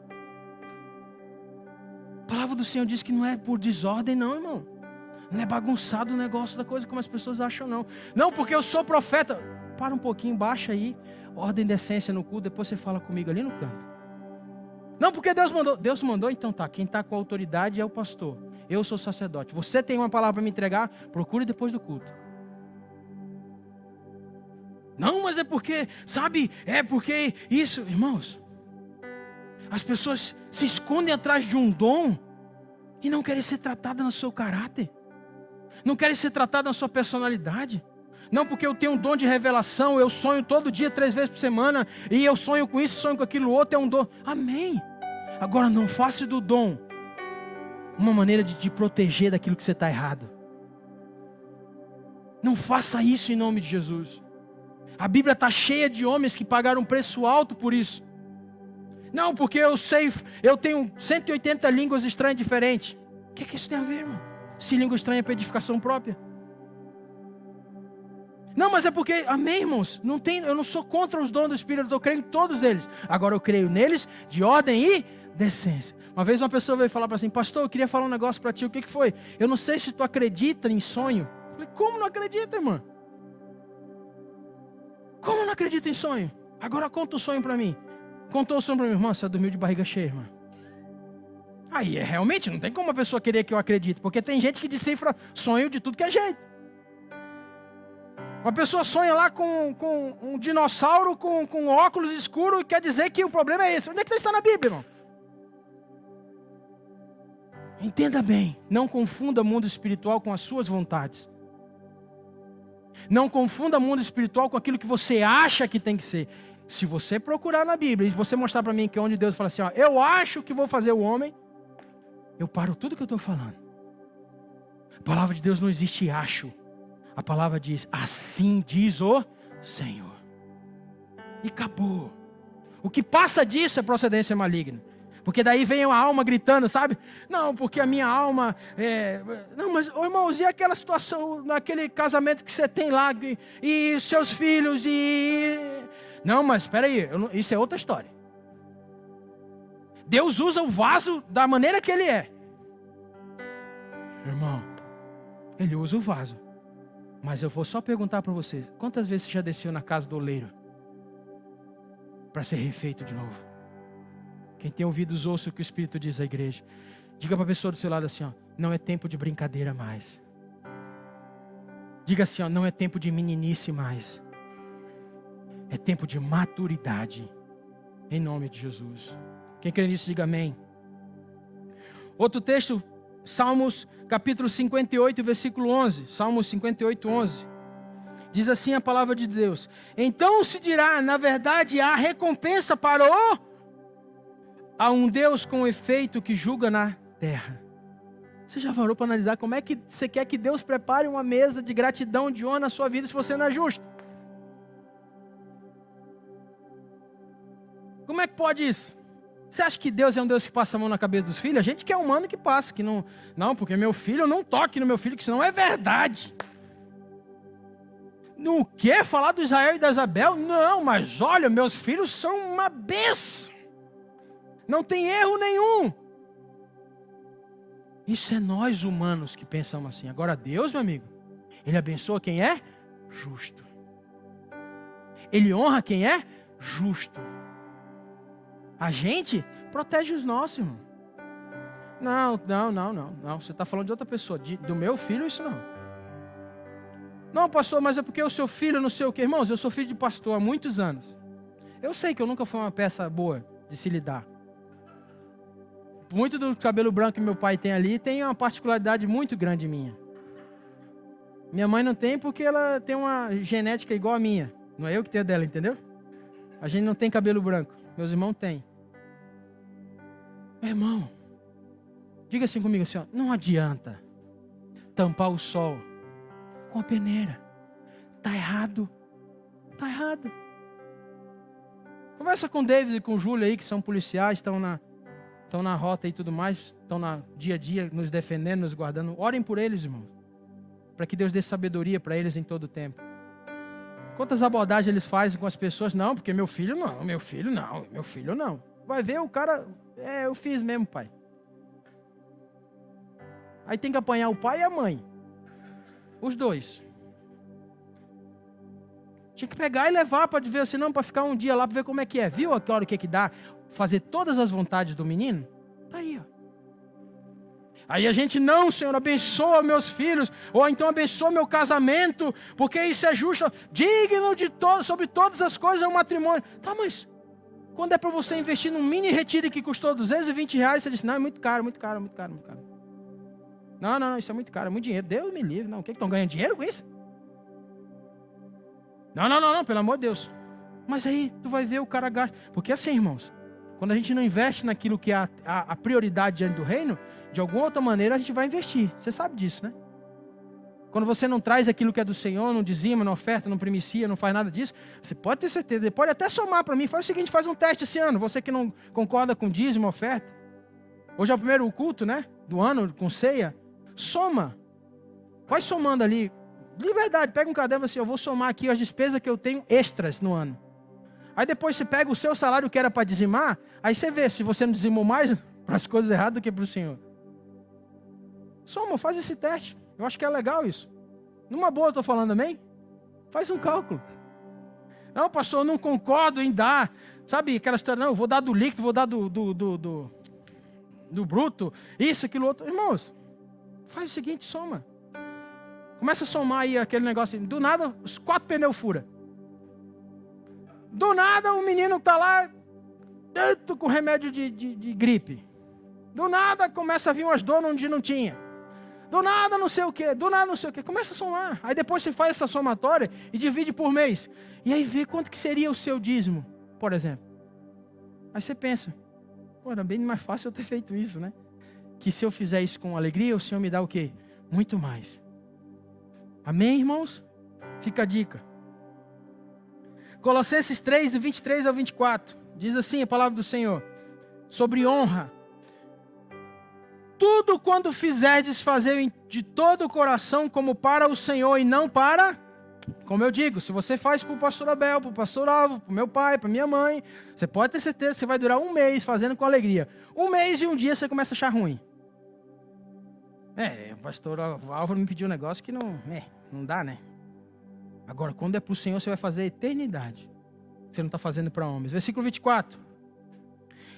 A palavra do Senhor diz que não é por desordem não, irmão. Não é bagunçado o negócio da coisa como as pessoas acham não. Não, porque eu sou profeta. Para um pouquinho, baixa aí, ordem de essência no culto, depois você fala comigo ali no canto. Não, porque Deus mandou. Deus mandou, então tá. Quem está com a autoridade é o pastor. Eu sou sacerdote. Você tem uma palavra para me entregar? Procure depois do culto. Não, mas é porque, sabe, é porque isso, irmãos. As pessoas se escondem atrás de um dom e não querem ser tratadas no seu caráter. Não querem ser tratadas na sua personalidade. Não, porque eu tenho um dom de revelação, eu sonho todo dia 3 vezes por semana, e eu sonho com isso, sonho com aquilo outro, é um dom. Amém. Agora não faça do dom uma maneira de te proteger daquilo que você está errado. Não faça isso em nome de Jesus. A Bíblia está cheia de homens que pagaram um preço alto por isso. Não, porque eu tenho 180 línguas estranhas diferentes. O que isso tem a ver, irmão? Se língua estranha é para edificação própria. Não, mas é porque, amém, irmãos, eu não sou contra os dons do Espírito, eu creio em todos eles. Agora eu creio neles de ordem e decência. Uma vez uma pessoa veio falar para mim: pastor, eu queria falar um negócio para ti. O que foi? Eu não sei se tu acredita em sonho. Eu falei: como não acredita, irmã? Como não acredita em sonho? Agora conta o sonho para mim. Contou o sonho para mim: irmã, você dormiu de barriga cheia, irmã. Aí realmente não tem como a pessoa querer que eu acredite, porque tem gente que decifra sonho de tudo que é jeito. Uma pessoa sonha lá com um dinossauro com óculos escuros e quer dizer que o problema é esse. Onde é que está na Bíblia, irmão? Entenda bem, não confunda mundo espiritual com as suas vontades. Não confunda mundo espiritual com aquilo que você acha que tem que ser. Se você procurar na Bíblia e você mostrar para mim que é onde Deus fala assim, ó, eu acho que vou fazer o homem, eu paro tudo que eu estou falando. A palavra de Deus não existe acho. A palavra diz, assim diz o Senhor. E acabou. O que passa disso é procedência maligna. Porque daí vem a alma gritando, sabe? Não, porque a minha alma Não, mas, irmãos, e aquela situação, naquele casamento que você tem lá, e seus filhos, Não, mas espera aí, isso é outra história. Deus usa o vaso da maneira que ele é. Irmão, ele usa o vaso. Mas eu vou só perguntar para você, quantas vezes você já desceu na casa do oleiro para ser refeito de novo? Quem tem ouvidos ouça o que o Espírito diz à igreja. Diga para a pessoa do seu lado assim, ó, não é tempo de brincadeira mais. Diga assim, ó, não é tempo de meninice mais. É tempo de maturidade. Em nome de Jesus. Quem crê nisso, diga amém. Outro texto, Salmos capítulo 58, versículo 11. Salmos 58, 11. Diz assim a palavra de Deus. Então se dirá, na verdade há recompensa para a um Deus com efeito que julga na terra. Você já parou para analisar como é que você quer que Deus prepare uma mesa de gratidão, de honra na sua vida se você não é justo? Como é que pode isso? Você acha que Deus é um Deus que passa a mão na cabeça dos filhos? A gente que é humano que passa, que não, porque meu filho, não toque no meu filho, que senão é verdade. No que? Falar do Israel e da Isabel? Não, mas olha, meus filhos são uma bênção. Não tem erro nenhum. Isso é nós humanos que pensamos assim. Agora Deus, meu amigo, Ele abençoa quem é justo. Ele honra quem é justo. A gente protege os nossos, irmão. Não. Você está falando de outra pessoa. Do meu filho, isso não. Não, pastor, mas é porque o seu filho não sei o quê. Irmãos, eu sou filho de pastor há muitos anos. Eu sei que eu nunca fui uma peça boa de se lidar. Muito do cabelo branco que meu pai tem ali tem uma particularidade muito grande minha. Minha mãe não tem porque ela tem uma genética igual a minha. Não é eu que tenho a dela, entendeu? A gente não tem cabelo branco. Meus irmãos têm. Meu irmão, diga assim comigo assim, ó, não adianta tampar o sol com a peneira. Tá errado. Tá errado. Conversa com o David e com o Júlio aí, que são policiais, estão na rota e tudo mais, estão no dia a dia, nos defendendo, nos guardando. Orem por eles, irmãos, para que Deus dê sabedoria para eles em todo o tempo. Quantas abordagens eles fazem com as pessoas? Não, porque meu filho não. Vai ver o cara, eu fiz mesmo, pai. Aí tem que apanhar o pai e a mãe. Os dois. Tinha que pegar e levar para ver assim, não, para ficar um dia lá para ver como é que é. Viu a hora que dá? Fazer todas as vontades do menino? Tá aí, ó. Aí a gente, não, Senhor, abençoa meus filhos, ou então abençoa meu casamento, porque isso é justo, digno de sobre todas as coisas é o matrimônio. Tá, mas quando é para você investir num mini retiro que custou R$220, você diz, não, é muito caro. Não, isso é muito caro, é muito dinheiro. Deus me livre, não, o que estão ganhando dinheiro com isso? Não, pelo amor de Deus. Mas aí tu vai ver o cara gasta, porque assim, irmãos, quando a gente não investe naquilo que é a prioridade diante do reino, de alguma outra maneira a gente vai investir. Você sabe disso, né? Quando você não traz aquilo que é do Senhor, não dizima, não oferta, não primicia, não faz nada disso, você pode ter certeza, ele pode até somar para mim. Faz o seguinte, faz um teste esse ano. Você que não concorda com dízimo, oferta. Hoje é o primeiro culto, né? Do ano, com ceia. Soma. Vai somando ali. De verdade, pega um caderno assim, eu vou somar aqui as despesas que eu tenho extras no ano. Aí depois você pega o seu salário que era para dizimar, aí você vê se você não dizimou mais para as coisas erradas do que para o Senhor. Soma, faz esse teste. Eu acho que é legal isso. Numa boa eu estou falando, amém? Faz um cálculo. Não, pastor, eu não concordo em dar. Sabe aquela história, não, eu vou dar do líquido, vou dar do bruto, isso, aquilo, outro. Irmãos, faz o seguinte, soma. Começa a somar aí aquele negócio. Do nada, os 4 pneus furam. Do nada, o menino está lá, tanto com remédio de gripe. Do nada, começa a vir umas dores onde não tinha. Do nada, não sei o quê. Do nada, não sei o quê. Começa a somar. Aí depois você faz essa somatória e divide por mês. E aí vê quanto que seria o seu dízimo, por exemplo. Aí você pensa, pô, era bem mais fácil eu ter feito isso, né? Que se eu fizer isso com alegria, o Senhor me dá o quê? Muito mais. Amém, irmãos? Fica a dica. Colossenses 3, de 23 ao 24. Diz assim a palavra do Senhor. Sobre honra. Tudo quando fizerdes, fazer de todo o coração como para o Senhor e não para... Como eu digo, se você faz para o pastor Abel, para o pastor Alvo, para o meu pai, para minha mãe, você pode ter certeza que você vai durar um mês fazendo com alegria. Um mês e um dia você começa a achar ruim. O pastor Álvaro me pediu um negócio que não dá, né? Agora, quando é para o Senhor, você vai fazer a eternidade. Você não está fazendo para homens. Versículo 24.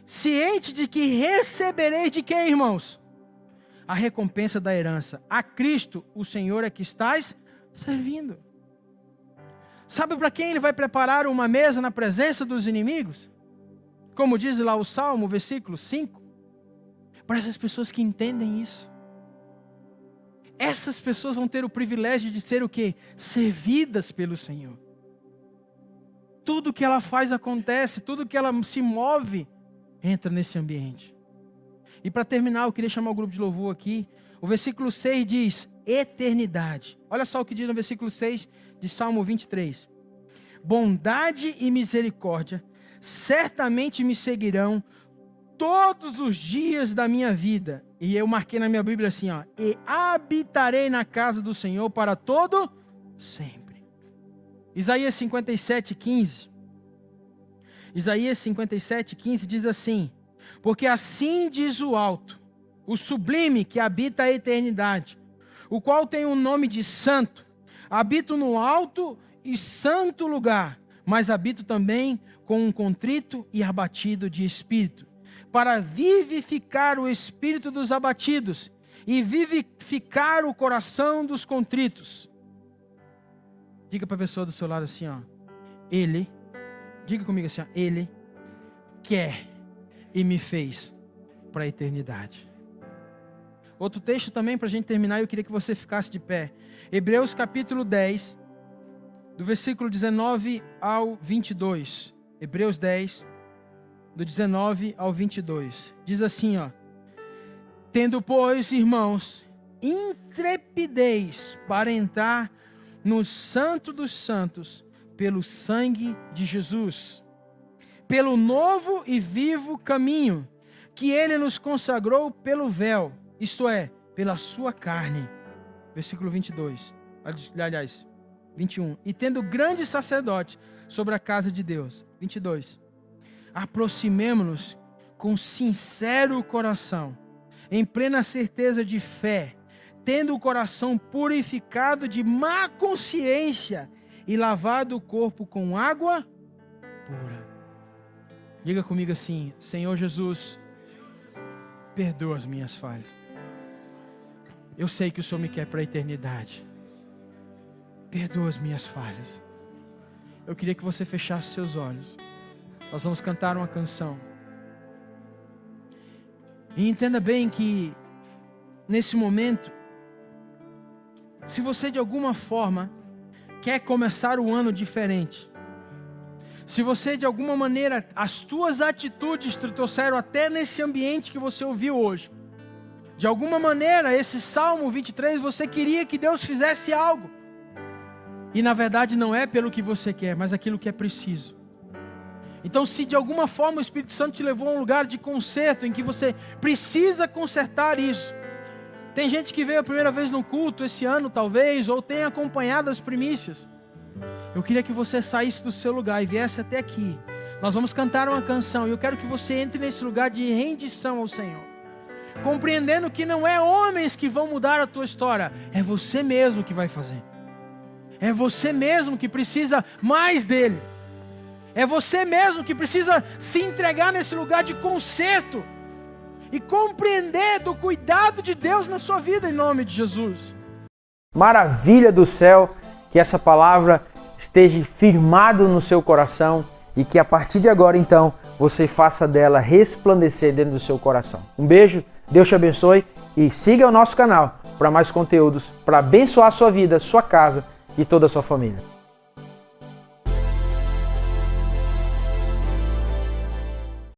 Ciente de que recebereis de quem, irmãos? A recompensa da herança. A Cristo, o Senhor, é que estais servindo. Sabe para quem ele vai preparar uma mesa na presença dos inimigos? Como diz lá o Salmo, versículo 5. Para essas pessoas que entendem isso. Essas pessoas vão ter o privilégio de ser o quê? Servidas pelo Senhor. Tudo que ela faz acontece, tudo que ela se move, entra nesse ambiente. E para terminar, eu queria chamar o grupo de louvor aqui. O versículo 6 diz, eternidade. Olha só o que diz no versículo 6 de Salmo 23. Bondade e misericórdia certamente me seguirão todos os dias da minha vida. E eu marquei na minha Bíblia assim, ó. E habitarei na casa do Senhor para todo sempre. Isaías 57:15. Isaías 57:15 diz assim. Porque assim diz o alto, o sublime que habita a eternidade, o qual tem o nome de santo. Habito no alto e santo lugar, mas habito também com um contrito e abatido de espírito, para vivificar o espírito dos abatidos e vivificar o coração dos contritos. Diga para a pessoa do seu lado assim, ó. Ele, diga comigo assim, ó. Ele quer e me fez para a eternidade. Outro texto também para a gente terminar, eu queria que você ficasse de pé. Hebreus capítulo 10, do versículo 19 ao 22. Hebreus 10, do 19 ao 22. Diz assim, ó. Tendo, pois, irmãos, intrepidez para entrar no santo dos santos, pelo sangue de Jesus, pelo novo e vivo caminho, que ele nos consagrou pelo véu, isto é, pela sua carne. Versículo 22. Aliás, 21. E tendo grande sacerdote sobre a casa de Deus. 22. Aproximemo-nos com sincero coração, em plena certeza de fé, tendo o coração purificado de má consciência e lavado o corpo com água pura. Diga comigo assim, Senhor Jesus, perdoa as minhas falhas. Eu sei que o Senhor me quer para a eternidade. Perdoa as minhas falhas. Eu queria que você fechasse seus olhos. Nós vamos cantar uma canção. E entenda bem que, nesse momento, se você de alguma forma quer começar o ano diferente, se você de alguma maneira, as tuas atitudes te trouxeram até nesse ambiente que você ouviu hoje, de alguma maneira, esse Salmo 23, você queria que Deus fizesse algo, e na verdade não é pelo que você quer, mas aquilo que é preciso. Então, se de alguma forma o Espírito Santo te levou a um lugar de conserto, em que você precisa consertar isso. Tem gente que veio a primeira vez no culto esse ano, talvez, ou tem acompanhado as primícias. Eu queria que você saísse do seu lugar e viesse até aqui. Nós vamos cantar uma canção, e eu quero que você entre nesse lugar de rendição ao Senhor, compreendendo que não é homens que vão mudar a tua história, é você mesmo que vai fazer. É você mesmo que precisa mais dele. É você mesmo que precisa se entregar nesse lugar de conserto e compreender do cuidado de Deus na sua vida, em nome de Jesus. maravilha do céu, que essa palavra esteja firmado no seu coração e que a partir de agora, então, você faça dela resplandecer dentro do seu coração. Um beijo, Deus te abençoe e siga o nosso canal para mais conteúdos para abençoar a sua vida, sua casa e toda a sua família.